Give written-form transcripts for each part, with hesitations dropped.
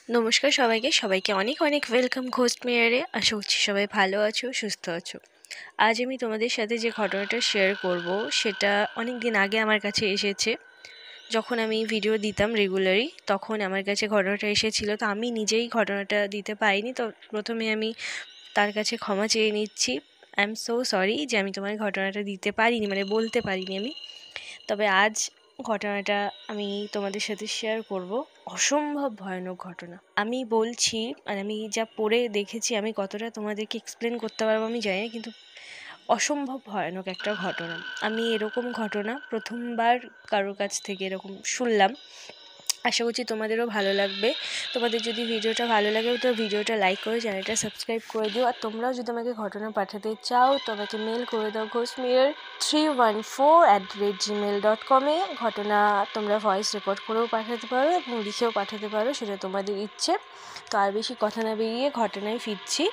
নমস্কার সবাইকে অনেক অনেক ওয়েলকাম ঘোস্ট মেয়ারে। আশা করছি সবাই ভালো আছো, সুস্থ আছো। আজ আমি তোমাদের সাথে যে ঘটনাটা শেয়ার করব সেটা অনেক দিন আগে আমার কাছে এসেছে। যখন আমি ভিডিও দিতাম রেগুলারই তখন আমার কাছে ঘটনাটা এসেছিল, তো আমি নিজেই ঘটনাটা দিতে পারিনি। তো প্রথমে আমি তার কাছে ক্ষমা চেয়ে নিচ্ছি। আই এম সো সরি যে আমি তোমার ঘটনাটা দিতে পারিনি, মানে বলতে পারিনি আমি। তবে আজ ঘটনাটা আমি তোমাদের সাথে শেয়ার করব। অসম্ভব ভয়ানক ঘটনা আমি বলছি, মানে আমি যা পড়ে দেখেছি, আমি কতটা তোমাদেরকে এক্সপ্লেন করতে পারবো আমি জানি না, কিন্তু অসম্ভব ভয়ানক একটা ঘটনা। আমি এরকম ঘটনা প্রথমবার কারোর কাছ থেকে এরকম শুনলাম। আশা করছি তোমাদেরও ভালো লাগবে। তোমাদের যদি ভিডিওটা ভালো লাগে তো ভিডিওটা লাইক করে চ্যানেলটা সাবস্ক্রাইব করে দিও। আর তোমরাও যদি আমাকে ঘটনা পাঠাতে চাও তো আমাকে মেল করে দাও ghostmirror314@gmail.com-এ। ঘটনা তোমরা ভয়েস রেকর্ড করেও পাঠাতে পারো এবং লিখেও পাঠাতে পারো, সেটা তোমাদের ইচ্ছে। তো আর বেশি কথা না বেরিয়ে ঘটনায় ফিরছি।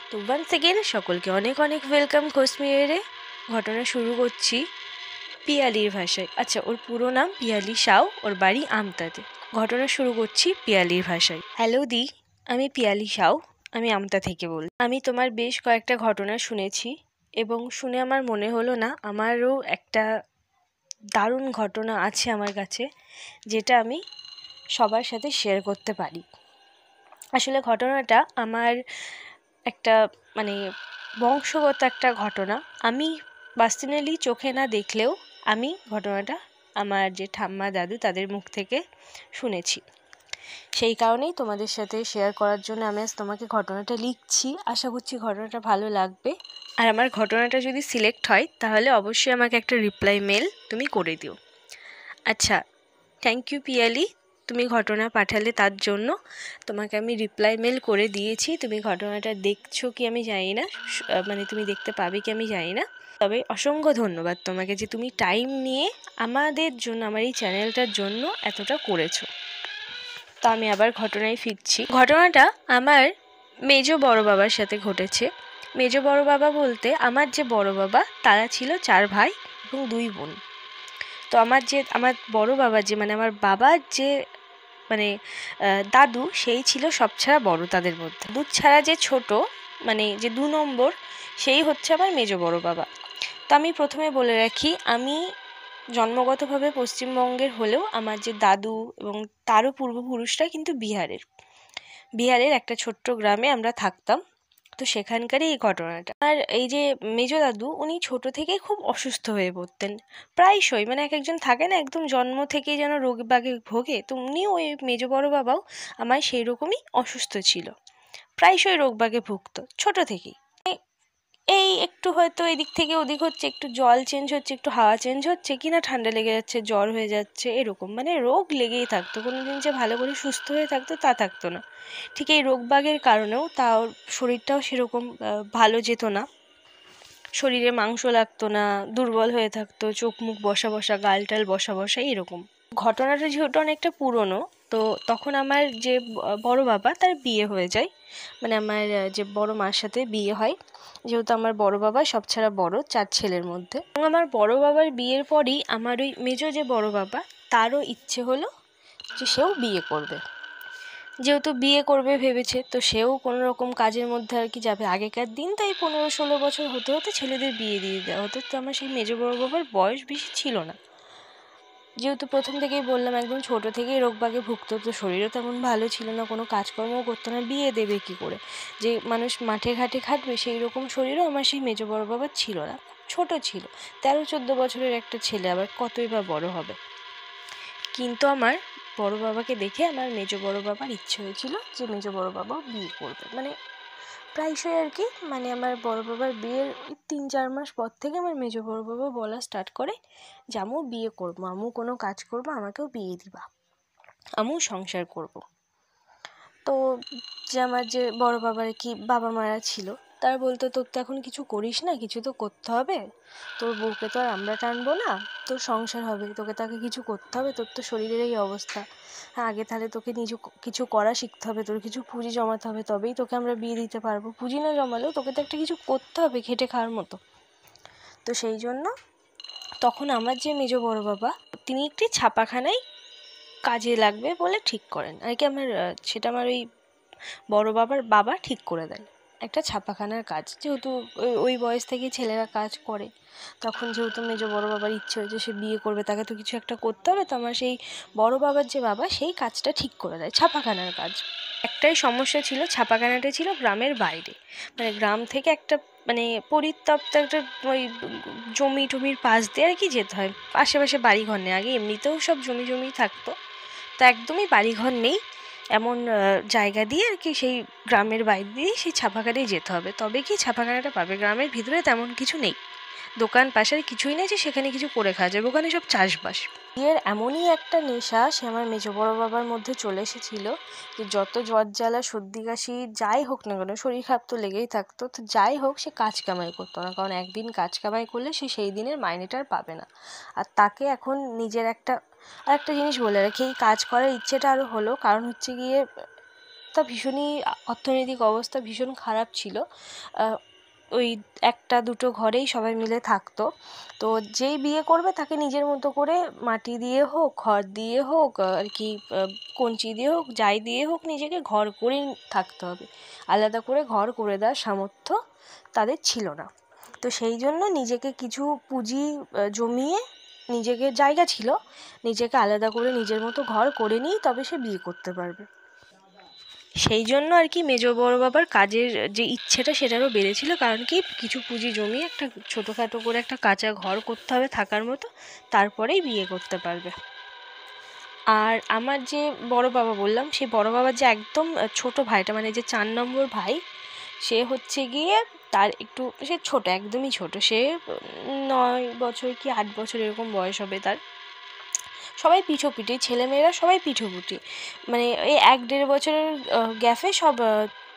তো ওয়ান্স এগেন সকলকে অনেক অনেক ওয়েলকাম ঘোস্ট মিররে। ঘটনা শুরু করছি পিয়ালির ভাষায়। আচ্ছা, ওর পুরো নাম পিয়ালি সাউ, ওর বাড়ি আমতাতে। ঘটনা শুরু করছি পিয়ালির ভাষায়। হ্যালো দি, আমি পিয়ালি সাউ, আমি আমতা থেকে বলি। আমি তোমার বেশ কয়েকটা ঘটনা শুনেছি এবং শুনে আমার মনে হলো না আমারও একটা দারুণ ঘটনা আছে আমার কাছে, যেটা আমি সবার সাথে শেয়ার করতে পারি। আসলে ঘটনাটা আমার একটা মানে বংশগত একটা ঘটনা। আমি পার্সোনালি চোখে না দেখলেও আমি ঘটনাটা আমার যে ঠাম্মা দাদু তাদের মুখ থেকে শুনেছি। সেই কারণেই তোমাদের সাথে শেয়ার করার জন্য আমি আজ তোমাকে ঘটনাটা লিখছি। আশা করছি ঘটনাটা ভালো লাগবে। আর আমার ঘটনাটা যদি সিলেক্ট হয় তাহলে অবশ্যই আমাকে একটা রিপ্লাই মেল তুমি করে দিও। আচ্ছা, থ্যাংক ইউ পিয়ালি, তুমি ঘটনা পাঠালে তার জন্য। তোমাকে আমি রিপ্লাই মেল করে দিয়েছি। তুমি ঘটনাটা দেখছো কি আমি জানি না, মানে তুমি দেখতে পাবে কি আমি জানি না। তবে অসংখ্য ধন্যবাদ তোমাকে যে তুমি টাইম নিয়ে আমাদের জন্য, আমার এই চ্যানেলটার জন্য এতটা করেছো। তো আমি আবার ঘটনায় ফিরছি। ঘটনাটা আমার মেজো বড় বাবার সাথে ঘটেছে। মেজো বড় বাবা বলতে আমার যে বড় বাবা তারা ছিল 4 ভাই এবং 2 বোন। তো আমার বড় বাবা যে মানে আমার বাবার যে মানে দাদু, সেই ছিল সব ছাড়া বড় তাদের মধ্যে। দুধ ছাড়া যে ছোট, মানে যে 2 নম্বর, সেই হচ্ছে আমার মেজো বড় বাবা। তো আমি প্রথমে বলে রাখি, আমি জন্মগতভাবে পশ্চিমবঙ্গের হলেও আমার যে দাদু এবং তারও পূর্বপুরুষরা কিন্তু বিহারের একটা ছোট্ট গ্রামে আমরা থাকতাম। তো সেখানকারই এই ঘটনাটা। আর এই যে মেজো দাদু, উনি ছোট থেকেই খুব অসুস্থ হয়ে পড়তেন প্রায়শই। মানে এক একজন থাকে না একদম জন্ম থেকেই যেন রোগ বাগে ভোগে, তো উনিও, ওই মেজো বড় বাবাও আমার সেই রকমই অসুস্থ ছিল, প্রায়শই রোগ বাগে ভুগতো ছোট থেকেই। এই একটু হয়তো এদিক থেকে ওদিক হচ্ছে, একটু জল চেঞ্জ হচ্ছে, একটু হাওয়া চেঞ্জ হচ্ছে, কিনা ঠান্ডা লেগে যাচ্ছে, জ্বর হয়ে যাচ্ছে, এরকম মানে রোগ লেগেই থাকতো। কোনো দিন যে ভালো করে সুস্থ হয়ে থাকতো তা থাকতো না। ঠিক এই রোগবাগের কারণেও তাও শরীরটাও সেরকম ভালো যেত না। শরীরে মাংস লাগতো না, দুর্বল হয়ে থাকতো, চোখ মুখ বসা বসা, গাল টাল বসা বসা, এরকম। ঘটনাটা যেহেতু অনেকটা পুরনো, তো তখন আমার যে বড় বাবা তার বিয়ে হয়ে যায়। মানে আমার যে বড় মার সাথে বিয়ে হয়, যেহেতু আমার বড় বাবা সব ছাড়া বড় 4 ছেলের মধ্যে। এবং আমার বড় বাবার বিয়ের পরই আমার ওই মেজো যে বড় বাবা, তারও ইচ্ছে হলো যে সেও বিয়ে করবে। যেহেতু বিয়ে করবে ভেবেছে, তো সেও কোনো রকম কাজের মধ্যে আর কি যাবে। আগেকার দিন তাই 15-16 বছর হতে হতে ছেলেদের বিয়ে দিয়ে দেওয়া হতো। তো আমার সেই মেজো বড় বাবার বয়স বেশি ছিল না। যেহেতু প্রথম থেকেই বললাম একদম ছোট থেকেই রোগবাগে ভুগতো, তো শরীরও তেমন ভালো ছিল না, কোনো কাজকর্মও করতো না, বিয়ে দেবে কি করে? যে মানুষ মাঠে ঘাটে খাটবে সেই রকম শরীরও আমার সেই মেজো বড় বাবার ছিল না, ছোট ছিল। 13-14 বছরের একটা ছেলে আবার কতই বা বড় হবে। কিন্তু আমার বড় বাবাকে দেখে আমার মেজো বড় বাবার ইচ্ছে হয়েছিল যে মেজো বড় বাবাও বিয়ে করবে। মানে প্রায়শই আর কি, মানে আমার বড় বাবার বিয়ের 3-4 মাস পর থেকে আমার মেজো বড় বাবা বলা স্টার্ট করে যে আমু বিয়ে করবো, আমু কোনো কাজ করবো, আমাকেও বিয়ে দিবা, আমু সংসার করব। তো যে আমার যে বড় বাবার কি বাবা মারা ছিল, তারা বলতো তোর তো এখন কিছু করিস না, কিছু তো করতে হবে, তোর বউকে তো আর আমরা টানবো না, তোর সংসার হবে, তোকে তাকে কিছু করতে হবে, তোর তো শরীরের এই অবস্থা, হ্যাঁ আগে তাহলে তোকে কিছু করা শিখতে হবে, তোর কিছু পুঁজি জমাতে হবে, তবেই তোকে আমরা বিয়ে দিতে পারবো, পুঁজি না জমালেও তোকে তো একটা কিছু করতে হবে খেটে খাওয়ার মতো। তো সেই জন্য তখন আমার যে মেজো বড় বাবা, তিনি একটি ছাপাখানায় কাজে লাগবে বলে ঠিক করেন আর কি। সেটা আমার ওই বড় বাবার বাবা ঠিক করে দেন একটা ছাপাখানার কাজ। যেহেতু ওই বয়স থেকেই ছেলেরা কাজ করে, তখন যেহেতু মেজো বড় বাবার ইচ্ছে হয়েছে সে বিয়ে করবে, তাকে তো কিছু একটা করতে হবে। তো আমার সেই বড় বাবার যে বাবা সেই কাজটা ঠিক করে দেয়, ছাপাখানার কাজ। একটাই সমস্যা ছিল, ছাপাখানাটা ছিল গ্রামের বাইরে, মানে গ্রাম থেকে একটা মানে পরিত্যক্ত একটা ওই জমি টমির পাশ দিয়ে আর কি যেতে হয়। আশেপাশে বাড়িঘর নেই, আগে এমনিতেও সব জমি থাকতো, তো একদমই বাড়িঘর নেই এমন জায়গা দিয়ে আর কি সেই গ্রামের বাইরে দিয়ে সেই ছাপাখানায় যেতে হবে, তবে কি ছাপাখানাটা পাবে। গ্রামের ভিতরে তেমন কিছু নেই, দোকান পাশের কিছুই নেই যে সেখানে কিছু করে খাওয়া যাবে, ওখানে সব চাষবাস। বিয়ের এমনই একটা নেশা সে আমার মেজো বড় বাবার মধ্যে চলে এসেছিল যে যত জ্বর জ্বালা সর্দি কাশি যাই হোক না কেন, শরীর খারাপ তো লেগেই থাকতো, তো যাই হোক সে কাজ কামাই করতো না, কারণ একদিন কাজ কামাই করলে সে সেই দিনের মাইনেটা আর পাবে না। আর তাকে এখন নিজের আর একটা জিনিস বলে রাখি, এই কাজ করার ইচ্ছেটা আরও হলো কারণ হচ্ছে গিয়ে তা ভীষণই অর্থনৈতিক অবস্থা ভীষণ খারাপ ছিল। ওই একটা দুটো ঘরেই সবাই মিলে থাকতো, তো যেই বিয়ে করবে তাকে নিজের মতো করে মাটি দিয়ে হোক, খড় দিয়ে হোক আর কি, কঞ্চি দিয়ে হোক, যাই দিয়ে হোক নিজেকে ঘর করেই থাকতে হবে। আলাদা করে ঘর করে দেওয়ার সামর্থ্য তাদের ছিল না। তো সেই জন্য নিজেকে কিছু পুঁজি জমিয়ে, নিজেকে জায়গা ছিল, নিজেকে আলাদা করে নিজের মতো ঘর করে নিয়েই তবে সে বিয়ে করতে পারবে। সেই জন্য আর কি মেজো বড় বাবার কাজের যে ইচ্ছেটা সেটারও বেড়েছিল, কারণ কি কিছু পুঁজি জমিয়ে একটা ছোটোখাটো করে একটা কাঁচা ঘর করতে হবে থাকার মতো, তারপরেই বিয়ে করতে পারবে। আর আমার যে বড় বাবা বললাম, সেই বড় বাবার যে একদম ছোট ভাইটা, মানে যে 4 নম্বর ভাই, সে হচ্ছে গিয়ে তার একটু সে ছোট, একদমই ছোট, সে 9 বছর কি 8 বছর এরকম বয়স হবে তার। সবাই পিঠোপিঠি, ছেলেমেয়েরা সবাই পিঠোপুটি, মানে এই 1-1.5 বছরের গ্যাপে সব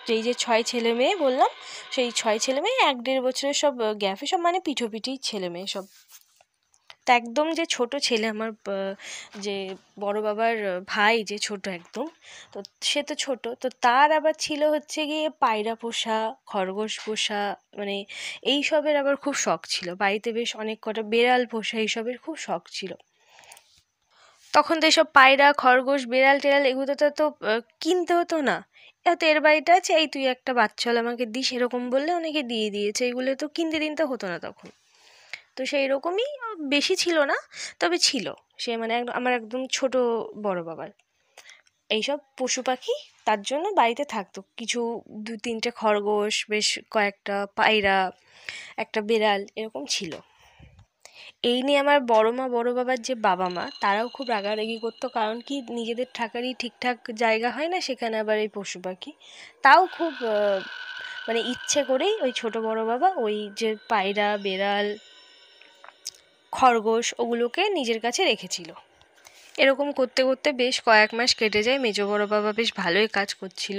যেই যে 6 ছেলে মেয়ে বললাম, সেই 6 ছেলে মেয়ে 1-1.5 বছরের সব গ্যাপে সব মানে পিঠোপিঠি ছেলে মেয়ে সব। তা একদম যে ছোট ছেলে আমার যে বড় বাবার ভাই, যে ছোট একদম, তো সে তো ছোট, তো তার আবার ছিল হচ্ছে গিয়ে পায়রা পোষা, খরগোশ পোষা, মানে এইসবের আবার খুব শখ ছিল। বাড়িতে বেশ অনেক কটা বেড়াল পোষা, এইসবের খুব শখ ছিল। তখন তো এসব পায়রা খরগোশ বেড়াল টেড়াল এগুলো তো কিনতে হতো না, এত এর বাড়িতে আছে, এই তুই একটা বাচ্চা হলে আমাকে দিস, এরকম বললে অনেকে দিয়ে দিয়েছে, এগুলো তো কিনতে হতো না তখন। তো সেই রকমই, বেশি ছিল না তবে ছিল। সে মানে আমার একদম ছোট বড় বাবার এইসব পশু পাখি তার জন্য বাড়িতে থাকতো, কিছু 2-3টে খরগোশ, বেশ কয়েকটা পায়রা, একটা বেড়াল এরকম ছিল। এই নিয়ে আমার বড় মা বড় বাবার যে বাবা মা তারাও খুব রাগারাগি করতো, কারণ কি নিজেদের থাকারই ঠিকঠাক জায়গা হয় না, সেখানে আবার এই পশু পাখি। তাও খুব মানে ইচ্ছে করেই ওই ছোট বড় বাবা ওই যে পায়রা বেড়াল খরগোশ ওগুলোকে নিজের কাছে রেখেছিল। এরকম করতে করতে বেশ কয়েক মাস কেটে যায়, মেজো বড় বাবা বেশ ভালোই কাজ করছিল।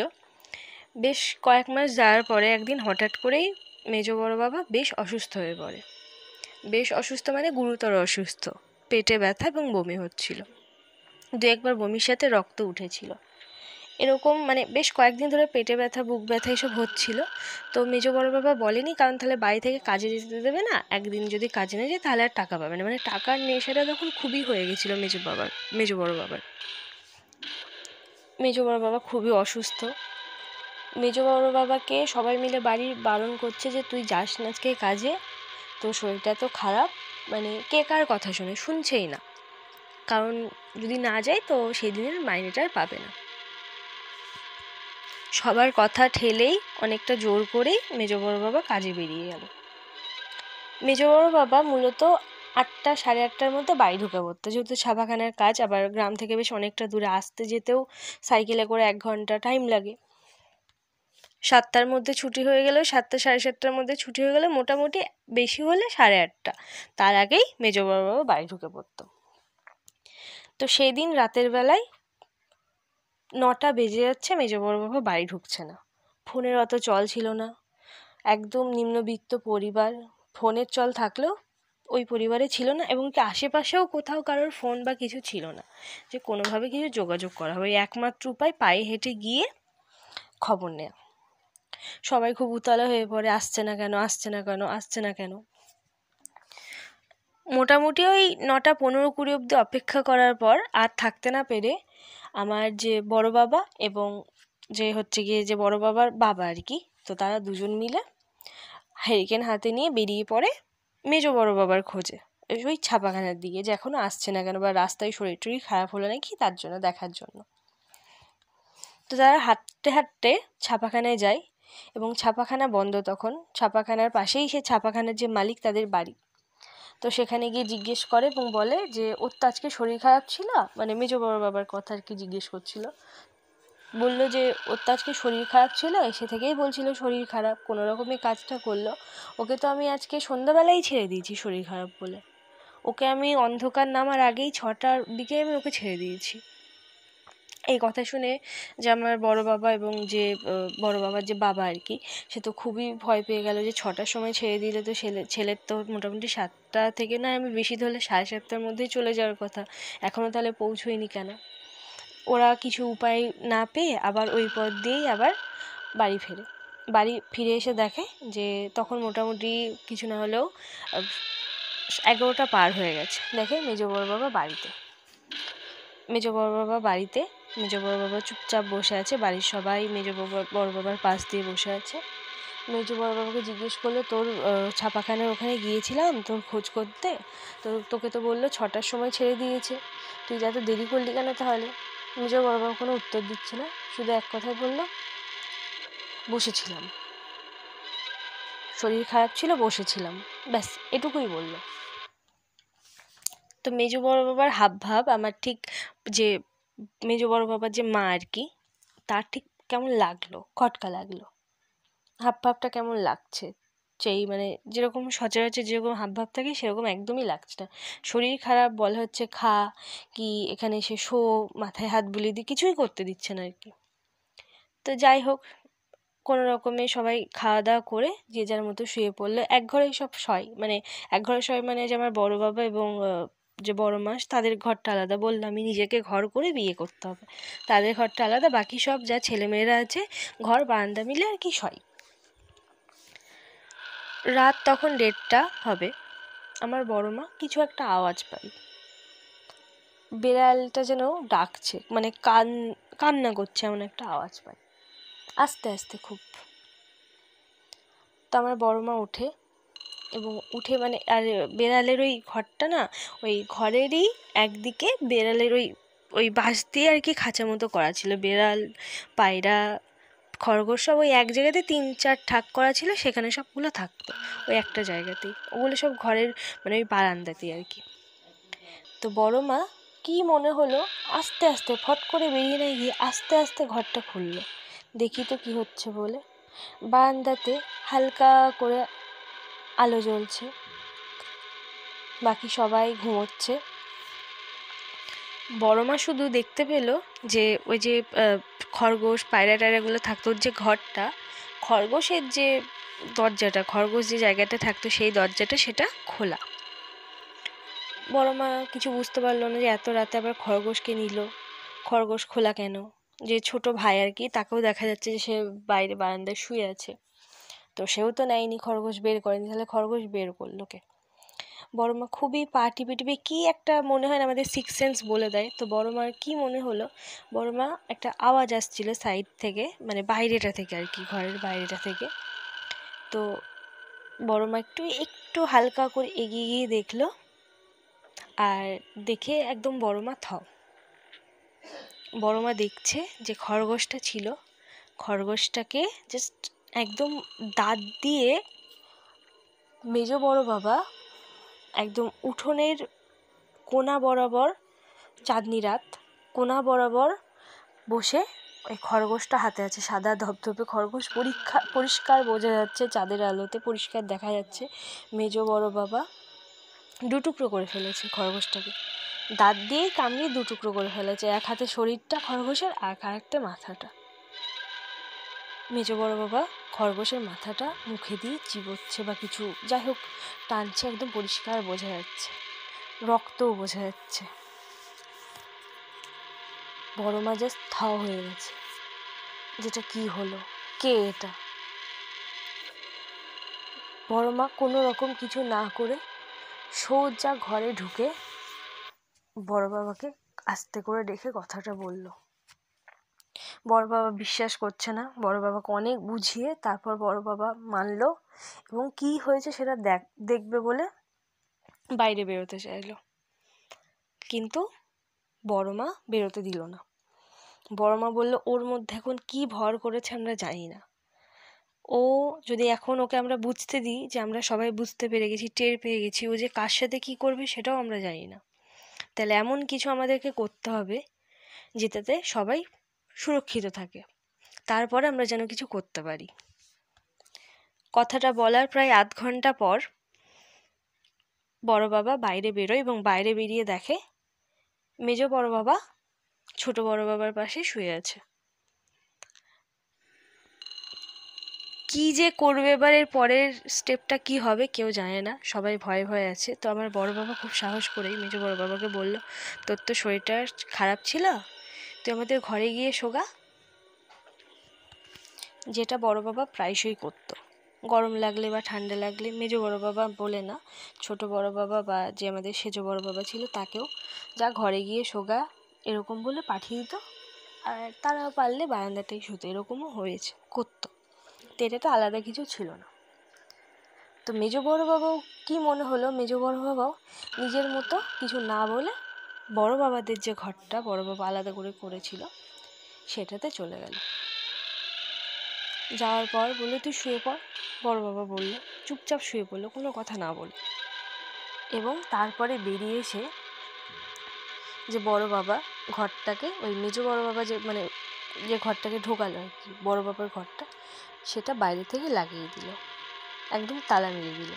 বেশ কয়েক মাস যাওয়ার পরে একদিন হঠাৎ করেই মেজো বড় বাবা বেশ অসুস্থ হয়ে পড়ে। বেশ অসুস্থ মানে গুরুতর অসুস্থ, পেটে ব্যথা এবং বমি হচ্ছিল, 2-1 বার বমির সাথে রক্ত উঠেছিল, এরকম মানে বেশ কয়েকদিন ধরে পেটে ব্যথা বুক ব্যথা এসব হচ্ছিল। তো মেজো বড় বাবা বলেনি, কারণ তাহলে বাড়ি থেকে কাজে যেতে দেবে না, একদিন যদি কাজে না যায় তাহলে আর টাকা পাবে না, মানে টাকার নেশাটা তখন খুবই হয়ে গেছিলো মেজো বড় বাবার। মেজো বড় বাবা খুবই অসুস্থ, মেজো বড় বাবাকে সবাই মিলে বাড়ির বারণ করছে যে তুই যাস না আজকে কাজে, তোর শরীরটা তো খারাপ, মানে কে কার কথা শুনছেই না, কারণ যদি না যায় তো সেদিনের মাইনেটা আর পাবে না। সবার কথা ঠেলেই অনেকটা জোর করেই মেজো বড় বাবা কাজে বেরিয়ে গেল। মেজো বড় বাবা মূলত 8টা 8:30টার মধ্যে বাড়ি ঢুকে পড়তো, যেহেতু ছাপাখানার কাজ, আবার গ্রাম থেকে বেশ অনেকটা দূরে, আসতে যেতেও সাইকেলে করে 1 ঘন্টা টাইম লাগে। 7টার মধ্যে ছুটি হয়ে গেল, 7টা 7:30টার মধ্যে ছুটি হয়ে গেলে মোটামুটি বেশি হলে 8:30, তার আগেই মেজো বড় বাবা বাড়ি ঢুকে পড়তো। তো সেই দিন রাতের বেলায় 9টা বেজে যাচ্ছে, মেজো বড় বাবা বাড়ি ঢুকছে না। ফোনের অত চল ছিল না, একদম নিম্নবিত্ত পরিবার, ফোনের চল থাকলেও ওই পরিবারে ছিল না, এবং কি আশেপাশেও কোথাও কারোর ফোন বা কিছু ছিল না যে কোনোভাবে কিছু যোগাযোগ করা হবে। একমাত্র উপায় পায়ে হেঁটে গিয়ে খবর নেওয়া। সবাই খুব উতলা হয়ে পড়ে, আসছে না কেন আসছে না কেন আসছে না কেন। মোটামুটি ওই 9টা 15 20 অবধি অপেক্ষা করার পর আর থাকতে না পেরে আমার যে বড় বাবা এবং যে হচ্ছে গিয়ে যে বড় বাবার বাবা আর কি, তো তারা দুজন মিলে হ্যারিকেন হাতে নিয়ে বেরিয়ে পড়ে মেজো বড় বাবার খোঁজে, ওই ছাপাখানার দিকে, যে এখনো আসছে না কেন, বা রাস্তায় শরীর টরীর খারাপ হলো নাকি তার জন্য দেখার জন্য। তো তারা হাঁটতে হাঁটতে ছাপাখানায় যায় এবং ছাপাখানা বন্ধ তখন। ছাপাখানার পাশেই সে ছাপাখানার যে মালিক তাদের বাড়ি। তো সেখানে গিয়ে জিজ্ঞেস করে এবং বলে যে ওর তো আজকে শরীর খারাপ ছিল, মানে মেজো বড় বাবার কথা আর কি জিজ্ঞেস করছিল। বললো যে ওর তো আজকে শরীর খারাপ ছিল, এসে থেকেই বলছিল শরীর খারাপ, কোনো রকমে কাজটা করলো। ওকে তো আমি আজকে সন্ধ্যাবেলাই ছেড়ে দিয়েছি শরীর খারাপ বলে। ওকে আমি অন্ধকার নামার আগেই 6টার দিকে আমি ওকে ছেড়ে দিয়েছি। এই কথা শুনে যে আমার বড় বাবা এবং যে বড় বাবার যে বাবা আর কি, সে তো খুবই ভয় পেয়ে গেল যে 6টার সময় ছেড়ে দিলে তো ছেলের তো মোটামুটি 7টা থেকে না আমি বেশি ধরলে 7:30টার মধ্যেই চলে যাওয়ার কথা, এখনও তাহলে পৌঁছোয়নি কেন। ওরা কিছু উপায় না পেয়ে আবার ওই পথ দিয়েই আবার বাড়ি ফেরে। বাড়ি ফিরে এসে দেখে যে তখন মোটামুটি কিছু না হলেও 11টা পার হয়ে গেছে। দেখে মেজো বড় বাবা বাড়িতে। মেজো বড় বাবা বাড়িতে, মেজো বড় বাবা চুপচাপ বসে আছে, বাড়ির সবাই মেজো বড় বাবার পাশ দিয়ে বসে আছে। মেজো বড় বাবাকে জিজ্ঞেস করলো, তোর ছাপাখানার ওখানে গিয়েছিলাম তোর খোঁজ করতে, তো তোকে তো বললো 6টার সময় ছেড়ে দিয়েছে, তুই যা তো দেরি করলি কেন তাহলে? মেজো বড় বাবা কোনো উত্তর দিচ্ছে না, শুধু এক কথাই বললো, বসেছিলাম, শরীর খারাপ ছিল বসেছিলাম, ব্যাস এটুকুই বললো। তো মেজো বড় বাবার হাব ভাব আমার ঠিক, যে মেজো বড় বাবার যে মা আর কি, তার ঠিক কেমন লাগলো, খটকা লাগলো। হাব ভাবটা কেমন লাগছে, সেই মানে যেরকম সচরাচর যেরকম হাব ভাব থাকে সেরকম একদমই লাগছে না। শরীর খারাপ বলা হচ্ছে খা, কি এখানে এসে শো, মাথায় হাত বুলিয়ে দিয়ে কিছুই করতে দিচ্ছে না আর কি। তো যাই হোক, কোনো রকমে সবাই খাওয়া দাওয়া করে যে যার মতো শুয়ে পড়লো। এক ঘরেই সব শয়, মানে এক ঘরে শয় মানে যে আমার বড় বাবা এবং যে বড় মাস তাদের ঘরটা আলাদা, বললাম আমি নিজেকে ঘর করে বিয়ে করতে হবে, তাদের ঘরটা আলাদা, বাকি সব যা ছেলেমেয়েরা আছে ঘর বারান্দা মিলে আর কি শয়। রাত তখন 1:30 হবে। আমার বড় মা কিছু একটা আওয়াজ পাই, বেড়ালটা যেন ডাকছে, মানে কান্না করছে এমন একটা আওয়াজ পাই, আস্তে আস্তে খুব। তো আমার বড় মা ওঠে এবং উঠে মানে, আর বেড়ালের ওই ঘরটা না, ওই ঘরেরই একদিকে বেড়ালের ওই ওই বাঁশ দিয়ে আর কি খাঁচা মতো করা ছিল, বেড়াল পায়রা খরগোশ সব ওই এক জায়গাতে 3-4 ঠাক করা ছিল, সেখানে সবগুলো থাকতো ওই একটা জায়গাতেই, ওগুলো সব ঘরের মানে ওই বারান্দাতেই আর কি। তো বড় মা কি মনে হলো আস্তে আস্তে ফট করে বেরিয়ে না গিয়ে আস্তে আস্তে ঘরটা খুললো, দেখি তো কি হচ্ছে বলে। বারান্দাতে হালকা করে আলো জ্বলছে, বাকি সবাই ঘুমোচ্ছে। বড় মা শুধু দেখতে পেল যে ওই যে খরগোশ পায়রা টায়রাগুলো থাকতো যে ঘরটা, খরগোশের যে দরজাটা, খরগোশ যে জায়গাটা থাকতো সেই দরজাটা সেটা খোলা। বড় মা কিছু বুঝতে পারলো না যে এত রাতে আবার খরগোশকে নিল, খরগোশ খোলা কেন। যে ছোট ভাই আর কি, তাকেও দেখা যাচ্ছে যে সে বাইরে বারান্দায় শুয়ে আছে, তো সেও তো নেয়নি, খরগোশ বের করেনি, তাহলে খরগোশ বের করলো কে? বড় মা খুবই পা টিপে টিপে কী একটা মনে হয় না, আমাদের সিক্স সেন্স বলে দেয়, তো বড় মার কী মনে হলো, বড় মা একটা আওয়াজ আসছিল সাইড থেকে, মানে বাইরেটা থেকে আর কি, ঘরের বাইরেটা থেকে। তো বড় মা একটু একটু হালকা করে এগিয়ে গিয়ে দেখলো, আর দেখে একদম বড় মা বড় মা দেখছে যে খরগোশটা ছিল, খরগোশটাকে জাস্ট একদম দাঁত দিয়ে মেজো বড় বাবা একদম উঠোনের কোনা বরাবর, চাঁদনি রাত, কোনা বরাবর বসে ওই খরগোশটা হাতে আছে, সাদা ধবধবে খরগোশ, পরিষ্কার বোঝা যাচ্ছে, চাঁদের আলোতে পরিষ্কার দেখা যাচ্ছে মেজো বড় বাবা 2 টুকরো করে ফেলেছে খরগোশটাকে, দাঁত দিয়েই কামড়িয়ে 2 টুকরো করে ফেলেছে, এক হাতে শরীরটা খরগোশের আর আরেকটা মাথাটা। মেজো বড় বাবা খরগোশের মাথাটা মুখে দিয়ে চিবোচ্ছে বা কিছু যাই হোক টানছে, একদম পরিষ্কার বোঝা যাচ্ছে, রক্তও বোঝা যাচ্ছে। বড় মা জাস্ট থাও হয়ে গেছে, যেটা কি হলো, কে এটা? বড় মা কোনো রকম কিছু না করে সোজা ঘরে ঢুকে বড় বাবাকে আস্তে করে ডেকে কথাটা বলল। বড় বাবা বিশ্বাস করছে না। বড় বাবাকে অনেক বুঝিয়ে তারপর বড় বাবা মানলো এবং কি হয়েছে সেটা দেখবে বলে বাইরে বেরোতে চাইলো, কিন্তু বড় মা বেরোতে দিল না। বড় মা বলল ওর মধ্যে এখন কি ভর করেছে আমরা জানি না, ও যদি এখন ওকে আমরা বুঝতে দিই যে আমরা সবাই বুঝতে পেরে গেছি, টের পেয়ে গেছি, ও যে কার সাথে কি করবে সেটাও আমরা জানি না। তাহলে এমন কিছু আমাদেরকে করতে হবে যেটাতে সবাই সুরক্ষিত থাকে, তারপরে আমরা যেন কিছু করতে পারি। কথাটা বলার প্রায় আধ ঘন্টা পর বড় বাবা বাইরে বেরোয় এবং বাইরে বেরিয়ে দেখে মেজ বড় বাবা ছোট বড় বাবার পাশে শুয়ে আছে। কি যে করবে এবার, এর পরের স্টেপটা কি হবে কেউ জানে না, সবাই ভয়ে ভয়ে আছে। তো আমার বড় বাবা খুব সাহস করেই মেজ বড় বাবাকে বলল, তোর তো শরীরটা খারাপ ছিল, তুই আমাদের ঘরে গিয়ে শোগা। যেটা বড় বাবা প্রায়শই করতো। গরম লাগলে বা ঠান্ডা লাগলে মেজ বড় বাবা বলে না, ছোট বড় বাবা বা যে আমাদের সেজ বড় বাবা ছিল তাকেও যা ঘরে গিয়ে শোগা এরকম বলে পাঠিয়ে দিত, আর তারা পারলে বারান্দাটাই শুতো, এরকমও হয়েছে, করতো। তো এটা তো আলাদা কিছু ছিল না। তো মেজ বড় বাবাও কি মনে হলো, মেজ বড় বাবাও নিজের মতো কিছু না বলে বড় বাবাদের যে ঘরটা বড় বাবা আলাদা করে করেছিল সেটাতে চলে গেল। যাওয়ার পর বললো তুই শুয়ে পড়। বড় বাবা বললো, চুপচাপ শুয়ে পড়লো কোনো কথা না বলে। এবং তারপরে বেরিয়ে এসে যে বড় বাবা ঘরটাকে, ওই মেজ বড় বাবা যে মানে যে ঘরটাকে ঢোকালো আর কি, বড় বাবার ঘরটা, সেটা বাইরে থেকে লাগিয়ে দিল, একদম তালা মেরে দিল।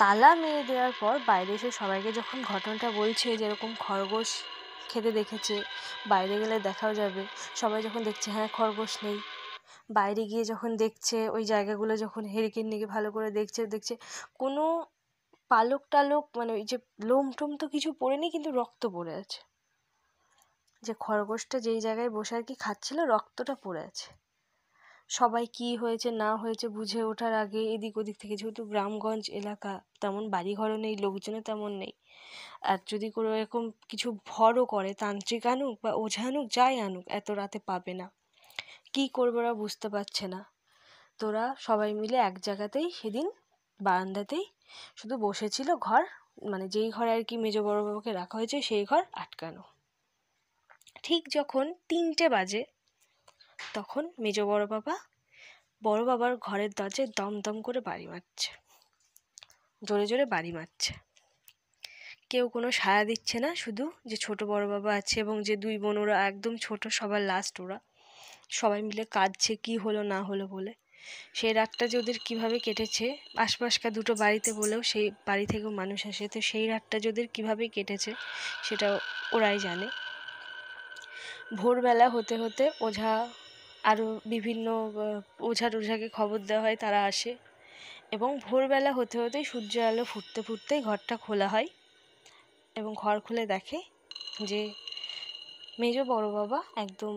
তালা মেরে দেওয়ার পর বাইরে এসে সবাইকে যখন ঘটনাটা বলছে যেরকম খরগোশ খেতে দেখেছে, বাইরে গেলে দেখাও যাবে, সবাই যখন দেখছে হ্যাঁ খরগোশ নেই, বাইরে গিয়ে যখন দেখছে ওই জায়গাগুলো যখন হেরিকেন নিয়ে ভালো করে দেখছে কোনো পালক টালক মানে ওই যে লোম টোম তো কিছু পড়ে নেই, কিন্তু রক্ত পড়ে আছে। যে খরগোশটা যেই জায়গায় বসে আর কি খাচ্ছিল রক্তটা পড়ে আছে। সবাই কি হয়েছে না হয়েছে বুঝে ওঠার আগে এদিক ওদিক থেকে, যেহেতু গ্রামগঞ্জ এলাকা তেমন বাড়িঘরও নেই, লোকজনও তেমন নেই, আর যদি কোনো এরকম কিছু ভরও করে, তান্ত্রিক আনুক বা ওঝা আনুক যাই আনুক এত রাতে পাবে না, কি করবে ওরা বুঝতে পারছে না। তোরা সবাই মিলে এক জায়গাতেই সেদিন বারান্দাতেই শুধু বসেছিল, ঘর মানে যেই ঘরে আর কি মেজ বড় বাবাকে রাখা হয়েছে সেই ঘর আটকানো। ঠিক যখন 3টে বাজে তখন মেজ বড় বাবার ঘরের দরজায় দম দম করে বাড়ি মারছে, জোরে জোরে বাড়ি মারছে। কেউ কোনো সাড়া দিচ্ছে না, শুধু যে ছোট বড় বাবা আছে এবং যে 2 বোন, ওরা একদম ছোট, সবার লাস্ট, ওরা সবাই মিলে কাঁদছে কি হলো না হলো বলে। সেই রাতটা যে ওদের কীভাবে কেটেছে, আশপাশকার 2টো বাড়িতে বলেও সেই বাড়ি থেকেও মানুষ আসে, তো সেই রাতটা যে ওদের কীভাবে কেটেছে সেটা ওরাই জানে। ভোরবেলা হতে হতে ওঝা আরও বিভিন্ন ওঝাকে খবর দেওয়া হয়, তারা আসে এবং ভোরবেলা হতে হতেই সূর্যের আলো ফুটতে ফুটতেই ঘরটা খোলা হয় এবং ঘর খুলে দেখে যে মেজ বড় বাবা একদম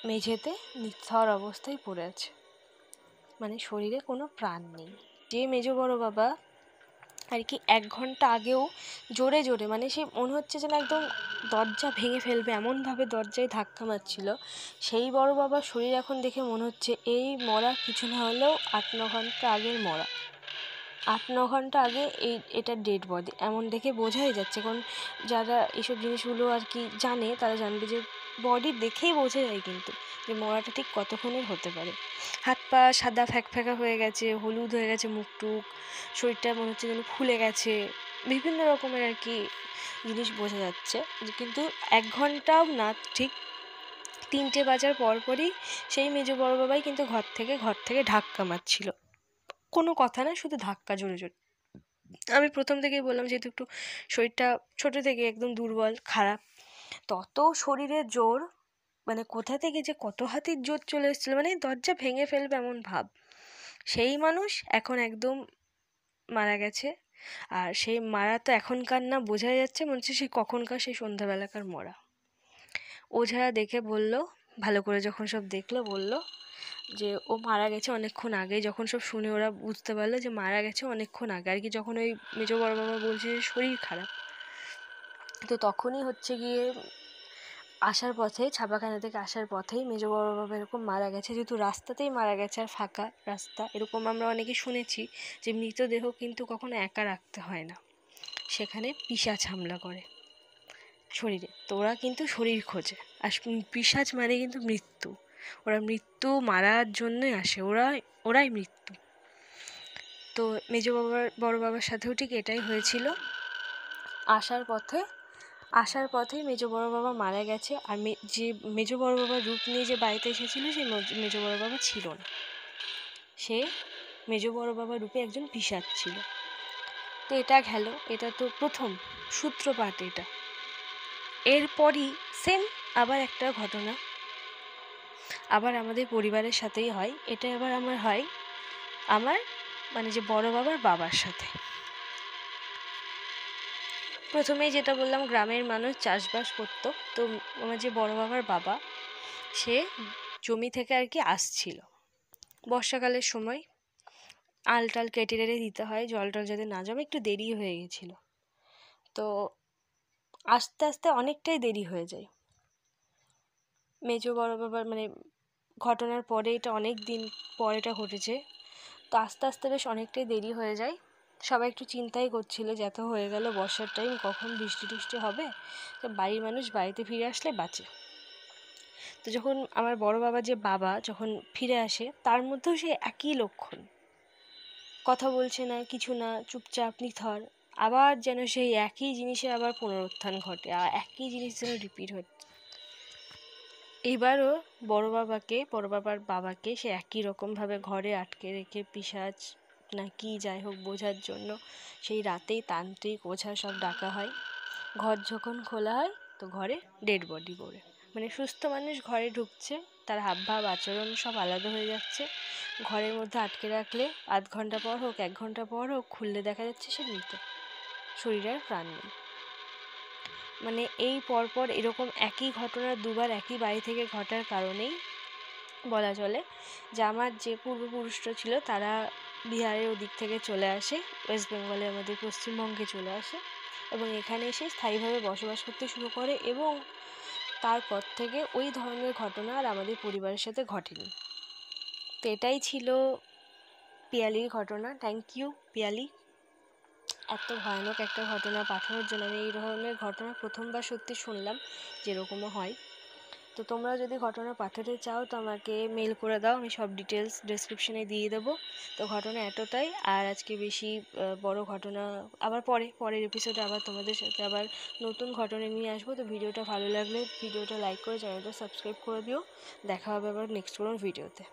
মেঝেতে নিথর অবস্থায় পড়ে আছে, মানে শরীরে কোনো প্রাণ নেই। যে মেজ বড় বাবা আর কি 1 ঘন্টা আগেও জোরে জোরে, মানে সে মনে হচ্ছে যেন একদম দরজা ভেঙে ফেলবে এমনভাবে দরজায় ধাক্কা মারছিল, সেই বড় বাবার শরীর এখন দেখে মনে হচ্ছে এই মরা কিছু না হলেও 8-9 ঘন্টা আগের মরা, 8-9 ঘন্টা আগে এটা ডেড বডি, এমন দেখে বোঝাই যাচ্ছে। কারণ যারা এইসব জিনিসগুলো আর কি জানে তারা জানবে যে বডি দেখেই বোঝা যায় কিন্তু যে মরাটা ঠিক কতক্ষণের হতে পারে। হাত পা সাদা ফ্যাকা হয়ে গেছে, হলুদ হয়ে গেছে মুখ টুক, শরীরটা মনে হচ্ছে যেন ফুলে গেছে, বিভিন্ন রকমের আর কি জিনিস বোঝা যাচ্ছে। কিন্তু 1 ঘন্টাও না, ঠিক 3টে বাজার পরপরই সেই মেজ বড় বাবাই কিন্তু ঘর থেকে ধাক্কা মারছিল, কোনো কথা না, শুধু ধাক্কা জোরে জোরে। আমি প্রথম থেকেই বললাম যেহেতু একটু শরীরটা ছোটো থেকে একদম দুর্বল খারাপ, তত শরীরে জোর, মানে কোথা থেকে যে কত হাতির জোর চলে এসেছিলো, মানে দরজা ভেঙে ফেলবে এমন ভাব। সেই মানুষ এখন একদম মারা গেছে, আর সেই মারা তো এখনকার না, বোঝা যাচ্ছে মনে হচ্ছে সেই কখনকার, সেই সন্ধ্যাবেলাকার মরা। ওঝারা দেখে বলল, ভালো করে যখন সব দেখলো বলল যে ও মারা গেছে অনেকক্ষণ আগে। যখন সব শুনে ওরা বুঝতে পারলো যে মারা গেছে অনেকক্ষণ আগে আর কি, যখন ওই মেজো বড় বাবা বলছে যে শরীর খারাপ, তো তখনই হচ্ছে গিয়ে আসার পথে, ছাপাখানা থেকে আসার পথেই মেজো বড় বাবা এরকম মারা গেছে, যেহেতু রাস্তাতেই মারা গেছে আর ফাঁকা রাস্তা, এরকম আমরা অনেকে শুনেছি যে মৃতদেহ কিন্তু কখনো একা রাখতে হয় না, সেখানে পিশাচ হামলা করে শরীরে, তো ওরা কিন্তু শরীর খোঁজে। আর পিশাচ মানে কিন্তু মৃত্যু, ওরা মৃত্যু মারার জন্যই আসে, ওরাই মৃত্যু। তো মেজো বড় বাবার সাথেও ঠিক এটাই হয়েছিল। আসার পথে মেজো বড় বাবা মারা গেছে, আর যে মেজো বড় বাবার রূপ নিয়ে যে বাড়িতে এসেছিল সেই মেজো বড় বাবা ছিল না, সে মেজো বড় বাবার রূপে একজন পিশাচ ছিল। তো এটা গেল, এটা তো প্রথম সূত্রপাত এটা। এরপরই সেম আবার একটা ঘটনা আবার আমাদের পরিবারের সাথেই হয়। এটা আবার আমার মানে যে বড় বাবার বাবার সাথে। প্রথমেই যেটা বললাম, গ্রামের মানুষ চাষবাস করতো, তো আমার যে বড় বাবার বাবা সে জমি থেকে আর কি আসছিল বর্ষাকালের সময়, আল টাল কেটে দিতে হয়, জল টল যাতে না জমে, একটু দেরি হয়ে গেছিল। তো আস্তে আস্তে অনেকটাই দেরি হয়ে যায়। মেজো বড় বাবার মানে ঘটনার পরে, এটা অনেক দিন পর এটা ঘটেছে, তো আস্তে আস্তে বেশ অনেকটাই দেরি হয়ে যায়। সবাই একটু চিন্তাই করছিল যে এত হয়ে গেল, বর্ষার টাইম, কখন বৃষ্টি টিষ্টি হবে, তো বাড়ির মানুষ বাড়িতে ফিরে আসলে বাঁচে। তো যখন আমার বড় বাবা যে বাবা যখন ফিরে আসে, তার মধ্যেও সে একই লক্ষণ, কথা বলছে না, কিছু না, চুপচাপ নিথর। আবার যেন সেই একই জিনিসের আবার পুনরুত্থান ঘটে, আর একই জিনিস যেন রিপিট হচ্ছে। এইবারও বড় বাবার বাবাকে সে একই রকমভাবে ঘরে আটকে রেখে পিশাচ না কি যাই হোক বোঝার জন্য সেই রাতেই তান্ত্রিক ওঝা সব ডাকা হয়। ঘর যখন খোলা হয় তো ঘরে ডেড বডি পড়ে, মানে সুস্থ মানুষ ঘরে ঢুকছে, তার হাবভাব আচরণ সব আলাদা হয়ে যাচ্ছে। ঘরের মধ্যে আটকে রাখলে আধ ঘন্টা পর হোক 1 ঘন্টা পর হোক খুললে দেখা যাচ্ছে সে মৃত, শরীরে আর প্রাণ নেই। মানে এই পরপর এরকম একই ঘটনা দুবার একই বাড়ি থেকে ঘটার কারণেই বলা চলে যে আমার যে পূর্বপুরুষরা ছিল তারা বিহারের ওদিক থেকে চলে আসে, ওয়েস্ট বেঙ্গলে আমাদের পশ্চিমবঙ্গে চলে আসে এবং এখানে এসে স্থায়ীভাবে বসবাস করতে শুরু করে, এবং তারপর থেকে ওই ধরনের ঘটনা আর আমাদের পরিবারের সাথে ঘটেনি। তো এটাই ছিল পিয়ালির ঘটনা। থ্যাংক ইউ পিয়ালি, এত ভয়ানক একটা ঘটনা পাঠানোর জন্য। আমি এই ধরনের ঘটনা প্রথমবার সত্যি শুনলাম যেরকমও হয়। তো তোমরা যদি ঘটনা পাঠাতে চাও তো আমাকে মেল করে দাও, আমি সব ডিটেলস ডেসক্রিপশনে দিয়ে দেবো। তো ঘটনা এতটাই, আর আজকে বেশি বড় ঘটনা আবার পরের এপিসোডে আবার তোমাদের সাথে আবার নতুন ঘটনা নিয়ে আসবো। তো ভিডিওটা ভালো লাগলে ভিডিওটা লাইক করে চ্যানেলটা সাবস্ক্রাইব করে দিও। দেখা হবে আবার নেক্সট কোনো ভিডিওতে।